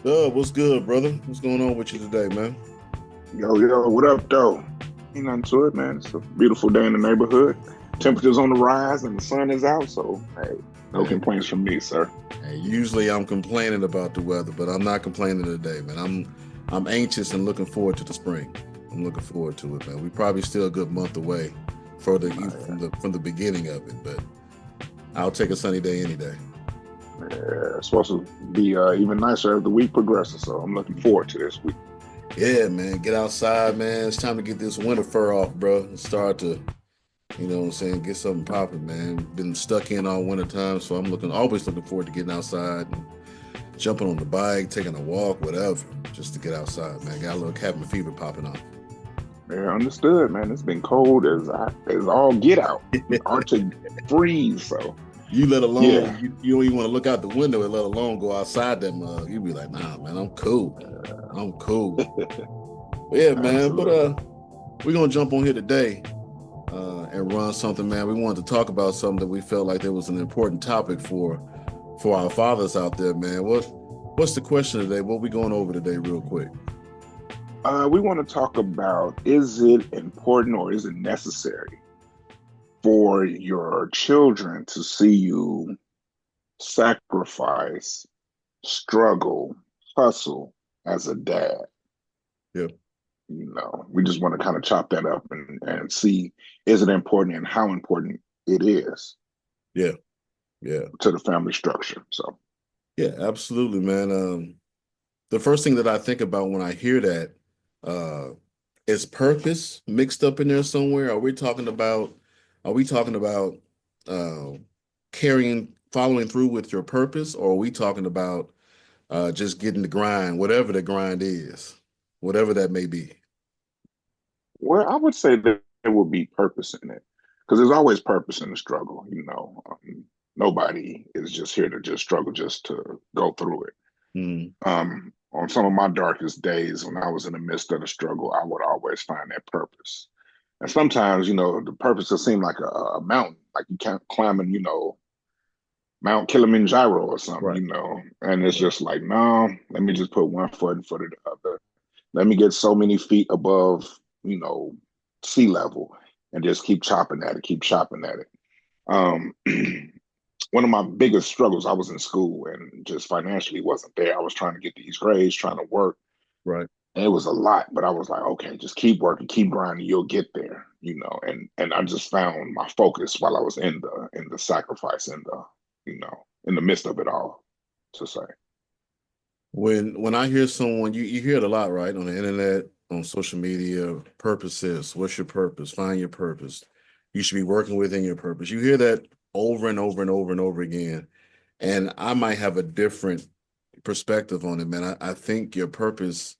What's good, brother? What's going on with you today, man? Yo, what up, though? Ain't nothing to it, man. It's a beautiful day in the neighborhood. Temperature's on the rise and the sun is out, so hey, no Hey, complaints from me, sir. usually I'm complaining about the weather, but I'm not complaining today, man. I'm anxious and looking forward to the spring. I'm looking forward to it, man. We probably still a good month away for the from the beginning of it, but I'll take a sunny day any day. Yeah, it's supposed to be even nicer as the week progresses, so I'm looking forward to this week. Yeah, man. Get outside, man. It's time to get this winter fur off, bro. And start to, what I'm saying, get something popping, man. Been stuck in all winter time, so always looking forward to getting outside and jumping on the bike, taking a walk, whatever, just to get outside, man. Got a little cabin fever popping off. Yeah, understood, man. It's been cold as all get out, Arctic freeze. So You let yeah, alone you don't even want to look out the window and let alone go outside that mug. You be like, nah, man, I'm cool. I'm cool. But yeah, man. But absolutely. we're gonna jump on here today and run something, man. We wanted to talk about something that we felt like there was an important topic for our fathers out there, man. What's the question today? What we going over today, real quick? We want to talk about, is it important or is it necessary for your children to see you sacrifice, struggle, hustle as a dad? Yeah, We just want to kind of chop that up and see, is it important and how important it is yeah, yeah, to the family structure. So yeah. Absolutely, man. The first thing that I think about when I hear that uh, is purpose mixed up in there somewhere. Are we talking about uh, following through with your purpose, or are we talking about just getting the grind, whatever the grind is, whatever that may be? well, I would say that there would be purpose in it because there's always purpose in the struggle. Nobody is just here to just struggle just to go through it. Mm, On some of my darkest days when I was in the midst of the struggle, I would always find that purpose. And sometimes, the purpose will seem like a mountain, like you can't climbing, Mount Kilimanjaro or something, right, and it's right. just like, no, let me just put one foot in front of the other. Let me get so many feet above, you know, sea level and just keep chopping at it, keep chopping at it. Um, one of my biggest struggles, I was in school and just financially wasn't there. I was trying to get these grades, trying to work. Right. And it was a lot, but I was like, okay, just keep working, keep grinding, you'll get there. And I just found my focus while I was in the sacrifice and in the midst of it all, to say. When I hear someone, you hear it a lot, right? On the internet, on social media, purpose is, what's your purpose? Find your purpose. You should be working within your purpose. You hear that over and over and over and over again. And I might have a different perspective on it, man. I think your purpose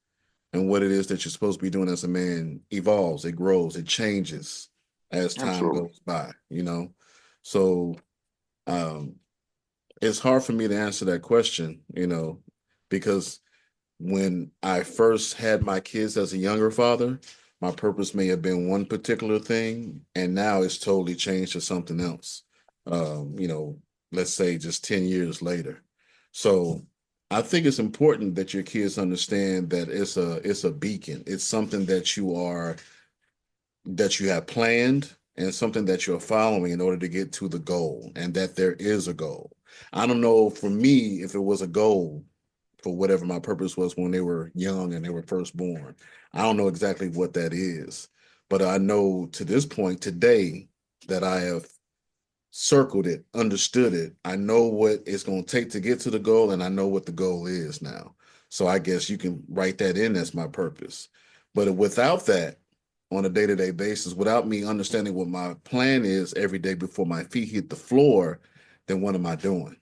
and what it is that you're supposed to be doing as a man evolves, it grows, it changes as time Absolutely. goes by. So um it's hard for me to answer that question, because when I first had my kids as a younger father, my purpose may have been one particular thing, and now it's totally changed to something else. Let's say just 10 years later. So I think it's important that your kids understand that it's a beacon. It's something that you have planned and something that you're following in order to get to the goal, and that there is a goal. I don't know for me if it was a goal for whatever my purpose was when they were young and they were first born. I don't know exactly what that is, but I know to this point today that I have circled it, understood it. I know what it's going to take to get to the goal, and I know what the goal is now. So I guess you can write that in as my purpose. But without that, on a day-to-day basis, without me understanding what my plan is every day before my feet hit the floor, then what am I doing?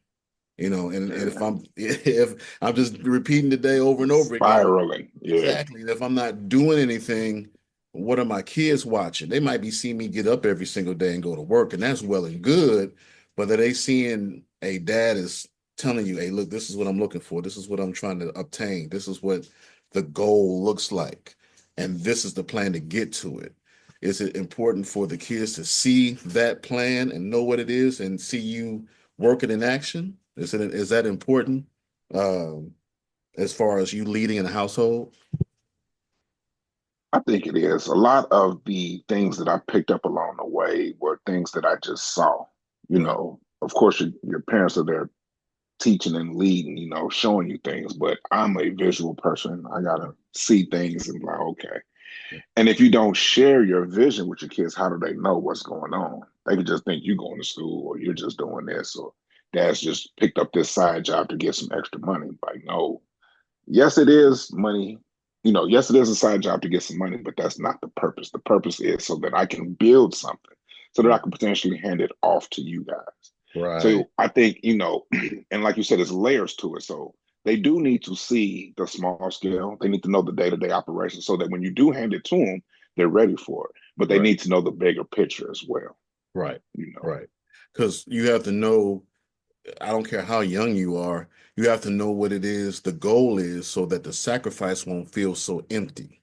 And if Yeah. I'm just repeating the day over and over again, Spiraling. Yeah. exactly. And if I'm not doing anything, what are my kids watching? They might be seeing me get up every single day and go to work, and that's well and good. But are they seeing a dad is telling you, hey, look, this is what I'm looking for. This is what I'm trying to obtain. This is what the goal looks like. And this is the plan to get to it. Is it important for the kids to see that plan and know what it is and see you work it in action? Is that important? Um, as far as you leading in a household? I think it is. A lot of the things that I picked up along the way were things that I just saw. You Right. know, of course, your parents are there teaching and leading, you know, showing you things, but I'm a visual person. I got to Right. see things and like, okay. And if you don't share your vision with your kids, how do they know what's going on? They could just think you're going to school or you're just doing this or dad's just picked up this side job to get some extra money. Like, no, yes, it is money. You know, yes, it is a side job to get some money, but that's not the purpose. The purpose is so that I can build something, so that I Right. can potentially hand it off to you guys. Right. So I think, you know, and like you said, there's layers to it. So they do need to see the small scale. They need to know the day-to-day operation so that when you do hand it to them, they're ready for it. But they Right. need to know the bigger picture as well, Right. you know. Right. Because you have to know, I don't care how young you are, you have to know what it is, the goal is, so that the sacrifice won't feel so empty.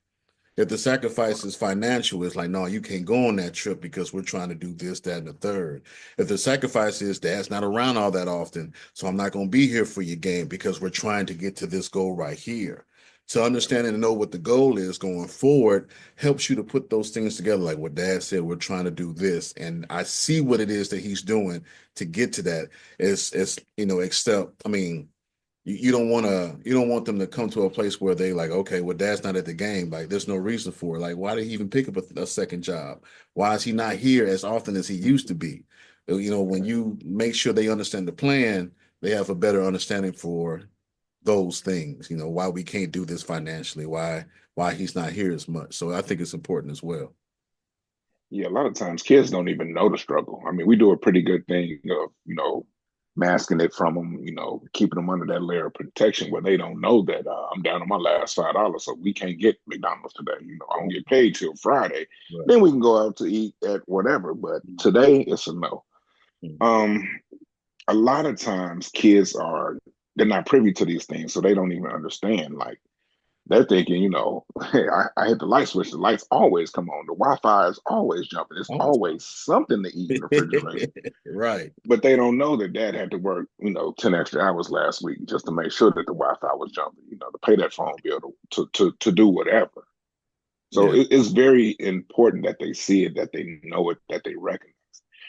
If the sacrifice is financial, it's like, no, you can't go on that trip because we're trying to do this, that, and the third. If the sacrifice is dad's not around all that often, so I'm not going to be here for your game because we're trying to get to this goal right here. To understand and know what the goal is going forward helps you to put those things together. Like what dad said, we're trying to do this. And I see what it is that he's doing to get to that. It's except, I mean, you don't want them to come to a place where they like, okay, well, dad's not at the game. Like, there's no reason for it. Like, why did he even pick up a second job? Why is he not here as often as he used to be? When you make sure they understand the plan, they have a better understanding for those things. Why we can't do this financially, why he's not here as much. So I think it's important as well. Yeah, a lot of times kids don't even know the struggle. I mean, we do a pretty good thing of, you know, masking it from them, you know, keeping them under that layer of protection where they don't know that I'm down to my last $5, so we can't get McDonald's today. You know, I don't get paid till Friday. Right. Then we can go out to eat at whatever, but today it's a no. Mhm. Um, a lot of times kids they're not privy to these things, so they don't even understand. Like they're thinking, you know, hey, I hit the light switch. The lights always come on. The Wi-Fi is always jumping. There's Almost. always something to eat in the refrigerator. Right. But they don't know that dad had to work, you know, 10 extra hours last week just to make sure that the Wi-Fi was jumping, you know, to pay that phone bill, to do whatever. So Yeah. it's very important that they see it, that they know it, that they recognize.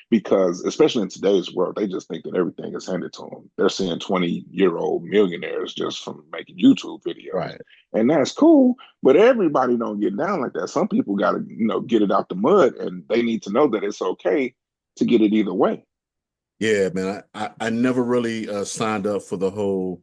Because especially in today's world, they just think that everything is handed to them. They're seeing 20-year-old millionaires just from making YouTube videos. Right. And that's cool, but everybody don't get down like that. Some people got to, you know, get it out the mud, and they need to know that it's okay to get it either way. Yeah, man. I never really signed up for the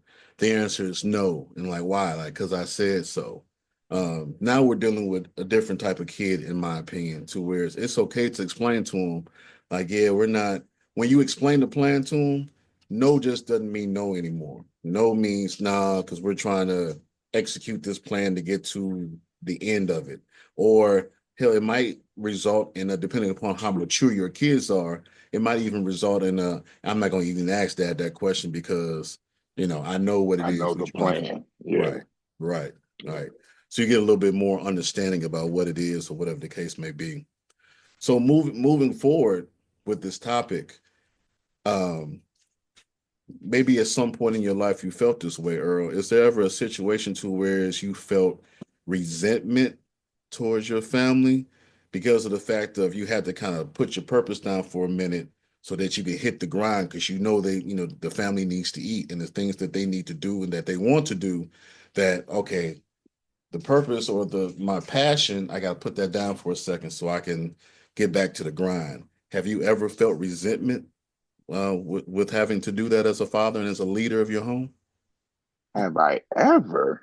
answer is no. And like, why? Like, because I said so. Now we're dealing with a different type of kid, in my opinion, to where it's okay to explain to them, like, yeah, we're not, when you explain the plan to them, no just doesn't mean no anymore. No means nah, because we're trying to execute this plan to get to the end of it. Or hell, it might result in depending upon how mature your kids are, it might even result in I'm not going to even ask that question because I know what it I is know we're the trying to. plan. Yeah. Right. Right. Yeah. Right. So you get a little bit more understanding about what it is or whatever the case may be. So moving forward with this topic, um maybe at some point in your life you felt this way, Earl. Is there ever a situation to where you felt resentment towards your family because of the fact of you had to kind of put your purpose down for a minute so that you could hit the grind because the family needs to eat and the things that they need to do and that they want to do, that okay, the purpose or my passion, I got to put that down for a second so I can get back to the grind. Have you ever felt resentment with having to do that as a father and as a leader of your home? Have I ever?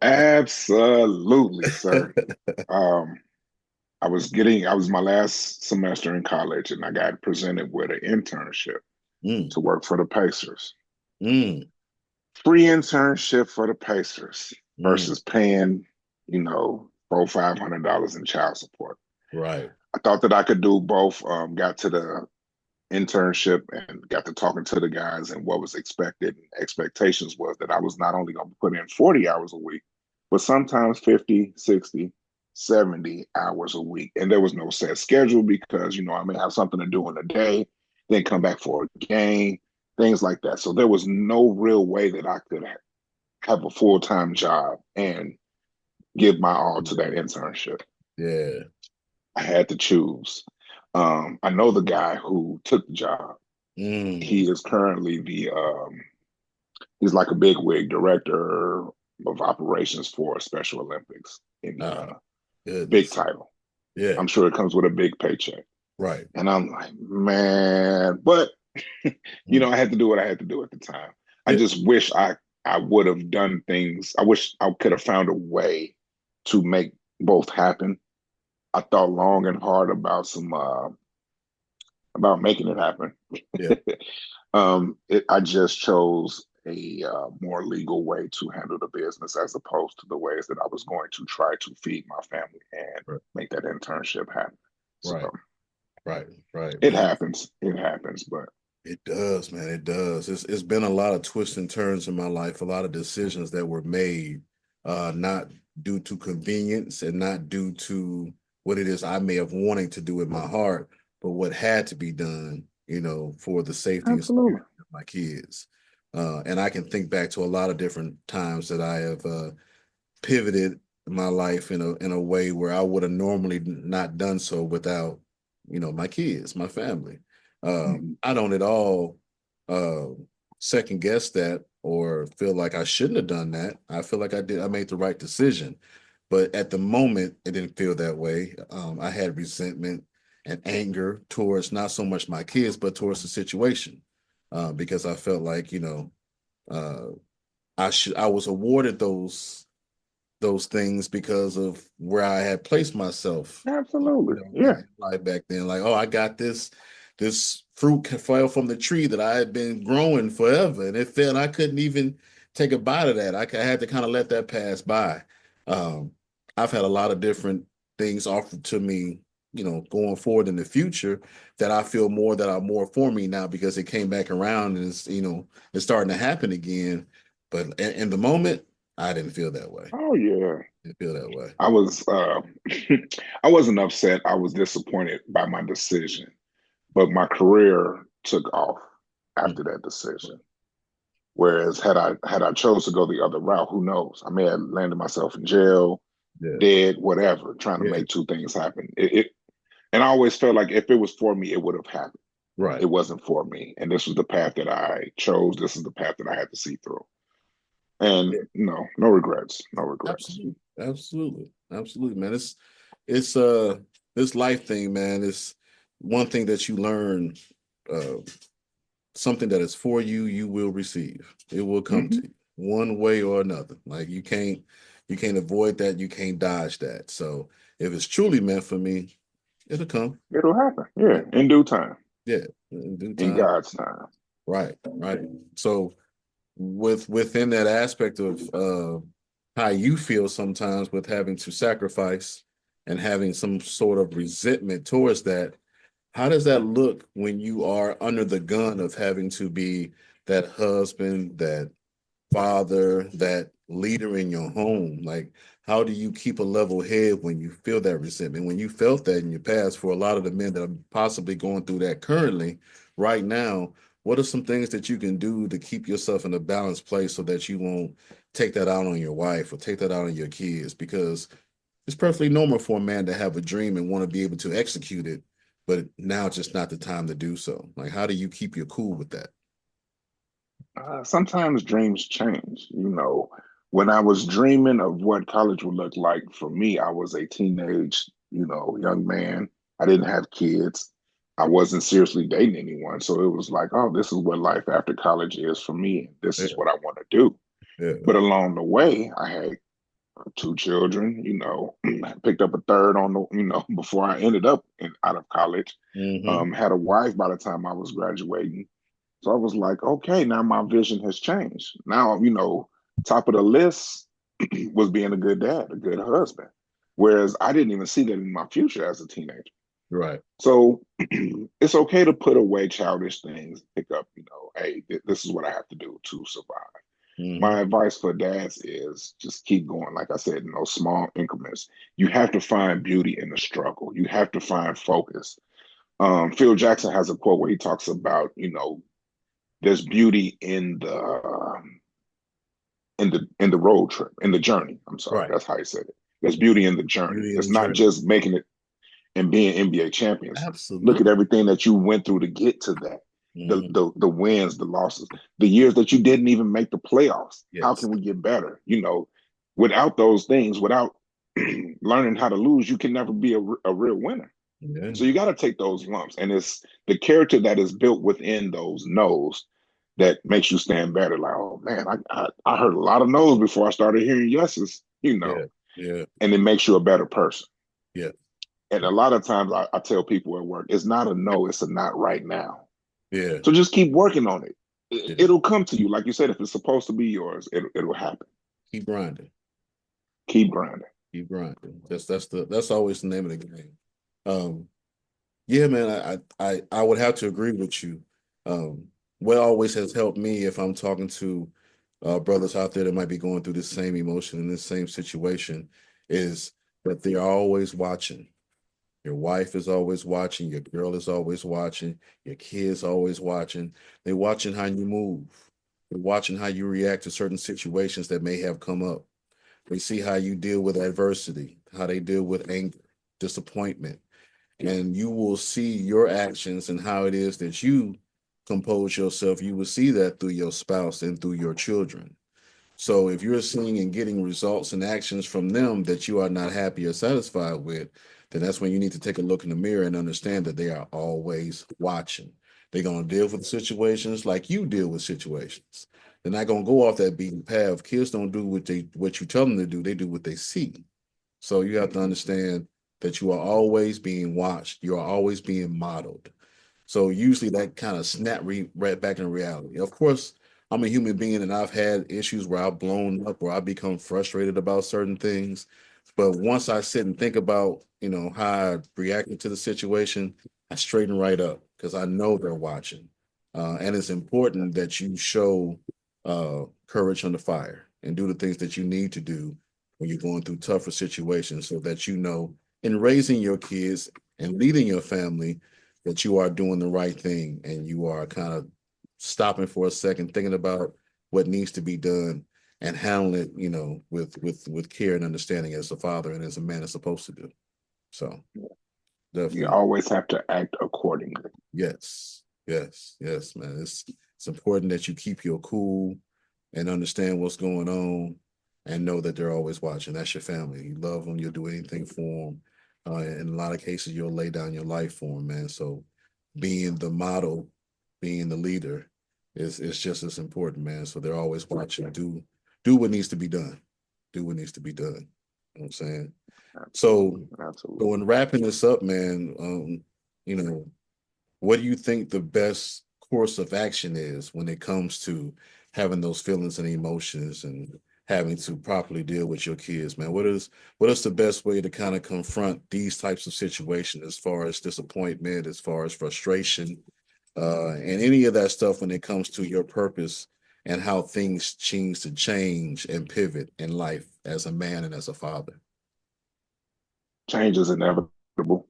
Absolutely, sir. Um, I was my last semester in college and I got presented with an internship Mm, to work for the Pacers. mm, Free internship for the Pacers mm. versus paying, you know, $400-500 in child support. Right. I thought that I could do both. Got to the internship and got to talking to the guys, and what was expected and expectations was that I was not only going to put in 40 hours a week, but sometimes 50, 60, 70 hours a week. And there was no set schedule because, you know, I may have something to do in the day, then come back for a game, things like that. So there was no real way that I could have a full-time job and give my all to that Yeah. internship. Yeah. I had to choose. I know the guy who took the job. Mm. He is currently he's like a bigwig director of operations for Special Olympics in Oh, big goodness. title. Yeah. I'm sure it comes with a big paycheck. Right. And I'm like, man, but Mm. I had to do what I had to do at the time. I Yeah. just wish I would have done things. I wish I could have found a way to make both happen. I thought long and hard about some about making it happen. Yeah. I just chose a more legal way to handle the business as opposed to the ways that I was going to try to feed my family and Right. make that internship happen. So Right. Right. Right, it man. happens. It happens, but It does, man. It does. It's been a lot of twists and turns in my life, a lot of decisions that were made, not due to convenience and not due to what it is I may have wanting to do in my heart, but what had to be done, for the safety and absolutely. security of my kids. And I can think back to a lot of different times that I have pivoted my life in a way where I would have normally not done so without, my kids, my family. Mhm. I don't at all uh, second guess that or feel like I shouldn't have done that. I feel like I made the right decision. But at the moment, it didn't feel that way. I had resentment and anger towards not so much my kids, but towards the situation, because I felt like, uh, I was awarded those things because of where I had placed myself, Absolutely. in Yeah. life back then. Like, oh, I got this fruit fell from the tree that I had been growing forever, and it fell. And I couldn't even take a bite of that. I had to kind of let that pass by. Um, I've had a lot of different things offered to me, going forward in the future that I feel more that are more for me now because it came back around and it's starting to happen again. But in the moment, I didn't feel that way. Oh yeah. Didn't feel that way. I was I wasn't upset. I was disappointed by my decision, but my career took off Mm. after that decision. Whereas had I chose to go the other route, who knows? I may have landed myself in jail, Yeah. dead, whatever, trying to Yeah. make two things happen. And I always felt like if it was for me, it would have happened. It Right. wasn't for me, and this was the path that I chose. This is the path that I had to see through. And Yeah. no, no regrets, no regrets. Absolutely. Absolutely. Absolutely, man. It's this life thing, man. It's one thing that you learn, uh something that is for you, you will receive. It will come Hmm. to you one way or another. Like you can't avoid that, you can't dodge that. So if it's truly meant for me, it'll come. It'll happen. Yeah. Yeah, in due time, Yeah. In due in time. God's time. Right. Right. So within that aspect of how you feel sometimes with having to sacrifice and having some sort of resentment towards that, how does that look when you are under the gun of having to be that husband, that father, that leader in your home? Like, how do you keep a level head when you feel that resentment? When you felt that in your past, for a lot of the men that are possibly going through that currently, right now, what are some things that you can do to keep yourself in a balanced place so that you won't take that out on your wife or take that out on your kids? Because it's perfectly normal for a man to have a dream and want to be able to execute it, but now it's just not the time to do so. Like, how do you keep your cool with that? Sometimes dreams change. When I was dreaming of what college would look like for me, I was a teenage, young man. I didn't have kids. I wasn't seriously dating anyone. So it was like, oh, this is what life after college is for me. This is Yeah, what I want to do. yeah. But along the way, I had two children, picked up a third on the, before I ended up out of college. Hmm. Had a wife by the time I was graduating. So I was like, okay, now my vision has changed. Now, top of the list was being a good dad, a good husband. Whereas I didn't even see that in my future as a teenager. Right. So it's okay to put away childish things, pick up, hey, this is what I have to do to survive. Hmm. My advice for dads is just keep going. Like I said, in those small increments, you have to find beauty in the struggle. You have to find focus. Phil Jackson has a quote where he talks about, there's beauty in in the road trip, in the journey. I'm sorry, Right. that's how I said it. There's beauty in the journey. Beauty in It's the not journey. just making it and being NBA champions. Look at Absolutely. everything that you went through to get to that. Hmm. The wins, the losses, the years that you didn't even make the playoffs. How Yes. can we get better? Without those things, without learning how to lose, you can never be a real winner. Yeah. So you got to take those lumps, and it's the character that is built within those no's that makes you stand better. Like, oh man, I heard a lot of no's before I started hearing yeses, Yeah. Yeah. and it makes you a better person. Yeah. And a lot of times I tell people at work, it's not a no, it's a not right now. Yeah. So just keep working on it. Yeah. It'll come to you. Like you said, if it's supposed to be yours, it'll happen. Keep grinding. Keep grinding. Keep grinding. That's always the name of the game. Um, yeah, man, I would have to agree with you. Um, what always has helped me if I'm talking to brothers out there that might be going through the same emotion in this same situation is that they are always watching. Your wife is always watching, your girl is always watching, your kids always watching. They're watching how you move. They're watching how you react to certain situations that may have come up. They see how you deal with adversity, how they deal with anger, disappointment, and you will see your actions and how it is that you compose yourself. You will see that through your spouse and through your children. So if you're seeing and getting results and actions from them that you are not happy or satisfied with, then that's when you need to take a look in the mirror and understand that they are always watching. They're going to deal with situations like you deal with situations. They're not going to go off that beaten path. Kids don't do what you tell them to do. They do what they see. So you have to understand that you are always being watched. You are always being modeled. So usually that kind of right back in reality. Of course, I'm a human being and I've had issues where I've blown up, where I become frustrated about certain things. But once I sit and think about, how I reacted to the situation, I straighten right up because I know they're watching. And it's important that you show courage under fire and do the things that you need to do when you're going through tougher situations so that in raising your kids and leading your family that you are doing the right thing and you are kind of stopping for a second, thinking about what needs to be done and handling it, with care and understanding as a father and as a man is supposed to do. So You definitely, always have to act accordingly. yes, yes, yes, man. It's important that you keep your cool and understand what's going on and know that they're always watching. That's your family. You love them. You'll do anything for them. In a lot of cases, you'll lay down your life for them, man. So being the model, being the leader is just as important, man. So they're always watching. Do what needs to be done. Do what needs to be done. You know what I'm saying? So, Absolutely. Absolutely. so in wrapping this up, man, you know, what do you think the best course of action is when it comes to having those feelings and emotions and having to properly deal with your kids, man? What is the best way to kind of confront these types of situations as far as disappointment, as far as frustration, and any of that stuff when it comes to your purpose and how things change and pivot in life as a man and as a father? Change is inevitable.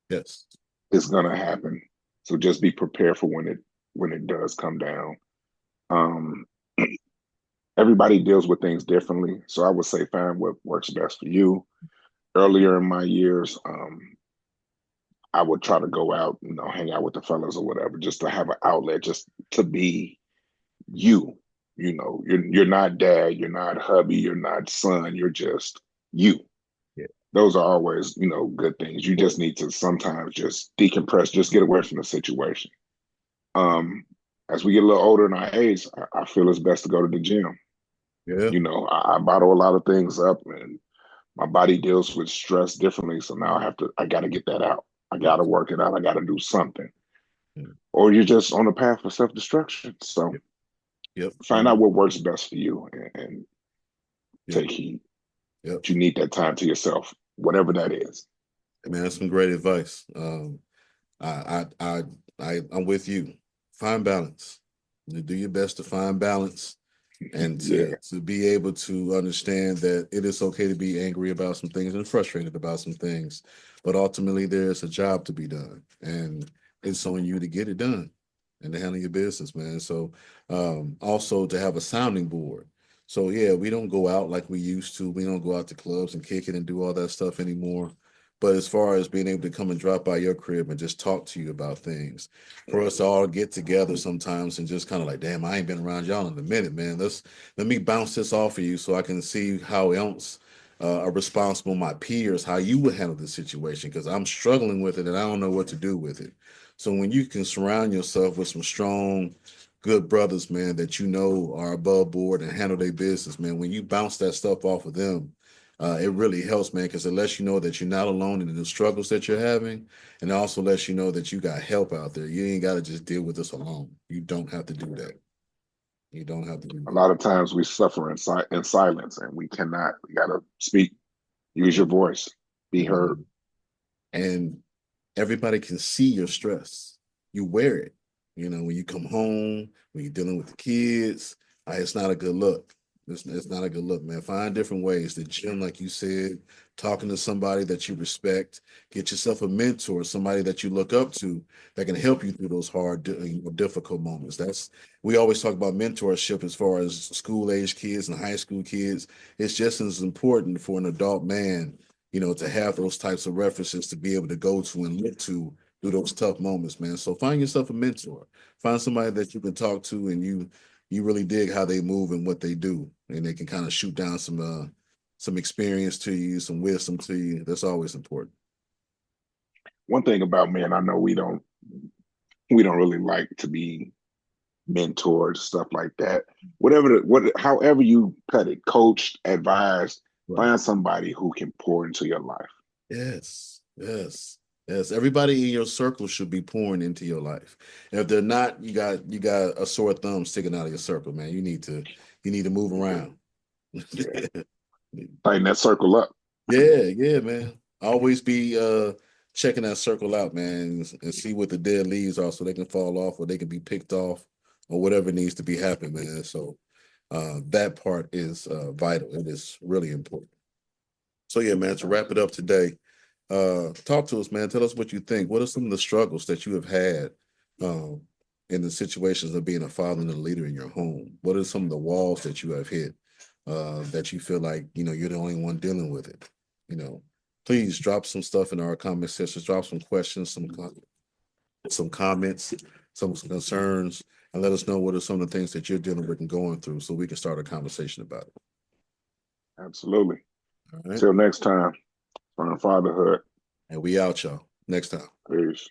Yes. It's gonna happen. So just be prepared for when it does come down. Um, Everybody deals with things differently. So I would say find what works best for you. Earlier in my years, I would try to go out, hang out with the fellas or whatever, just to have an outlet, just to be you. You're not dad, you're not hubby, you're not son, you're just you. Yeah. Those are always, good things. You just need to sometimes just decompress, just get away from the situation. Um, as we get a little older in our age, I feel it's best to go to the gym. Yeah. I bottle a lot of things up and my body deals with stress differently. So now I got to get that out. I got to Yes. work it out. I got to do something. Mm. Or you're just on a path for self destruction. So Yep. Yep. find out what works best for you and Yep. take heed. Yep. You need that time to yourself, whatever that is. Man, that's some great advice. I'm with you. Find balance. You do your best to find balance and to Yeah, to be able to understand that it is okay to be angry about some things and frustrated about some things, but ultimately there's a job to be done, and it's on you to get it done and to handle your business, man. So also to have a sounding board. So yeah, we don't go out like we used to. We don't go out to clubs and kick it and do all that stuff anymore. But as far as being able to come and drop by your crib and just talk to you about things, for us to all get together sometimes and just kind of like, damn, I ain't been around y'all in a minute, man. Let me bounce this off of you so I can see how else are responsible my peers, how you would handle the situation, because I'm struggling with it and I don't know what to do with it. So when you can surround yourself with some strong, good brothers, man, that you know are above board and handle their business, man, when you bounce that stuff off of them, it really helps, man, because it lets you know that you're not alone in the struggles that you're having, and it also lets you know that you got help out there. You ain't got to just deal with this alone. You don't have to do that. You don't have to do A that. lot of times we suffer in silence, and we cannot. We gotta speak. Use your voice. Be heard. Mhm. And everybody can see your stress. You wear it. You know, when you come home, when you're dealing with the kids, it's not a good look. It's not a good look, man. Find different ways. The gym, like you said, talking to somebody that you respect, get yourself a mentor, somebody that you look up to that can help you through those hard, difficult moments. We always talk about mentorship as far as school age kids and high school kids. It's just as important for an adult man, to have those types of references to be able to go to and look to through those tough moments, man. So find yourself a mentor. Find somebody that you can talk to and you really dig how they move and what they do. And they can kind of shoot down some experience to you, some wisdom to you. That's always important. One thing about men, I know we don't really like to be mentored, stuff like that. However you cut it, coached, advised, Right. find somebody who can pour into your life. Yes. Yes. Yes. Everybody in your circle should be pouring into your life. And if they're not, you got a sore thumb sticking out of your circle, man. You need to move around. Yeah, tighten that circle up. Yeah, yeah, man. Always be checking that circle out, man, and see what the dead leaves are so they can fall off or they can be picked off or whatever needs to be happening, man. So that part is vital. It is really important. So yeah, man, to wrap it up today, talk to us, man. Tell us what you think. What are some of the struggles that you have had um, in the situations of being a father and a leader in your home? What are some of the walls that you have hit that you feel like you're the only one dealing with it? You know, please drop some stuff in our comment sections. Drop some questions, some comments, some concerns, and let us know what are some of the things that you're dealing with and going through, so we can start a conversation about it. Absolutely. All right, Till next time, from fatherhood. and we out, y'all. Next time. Peace.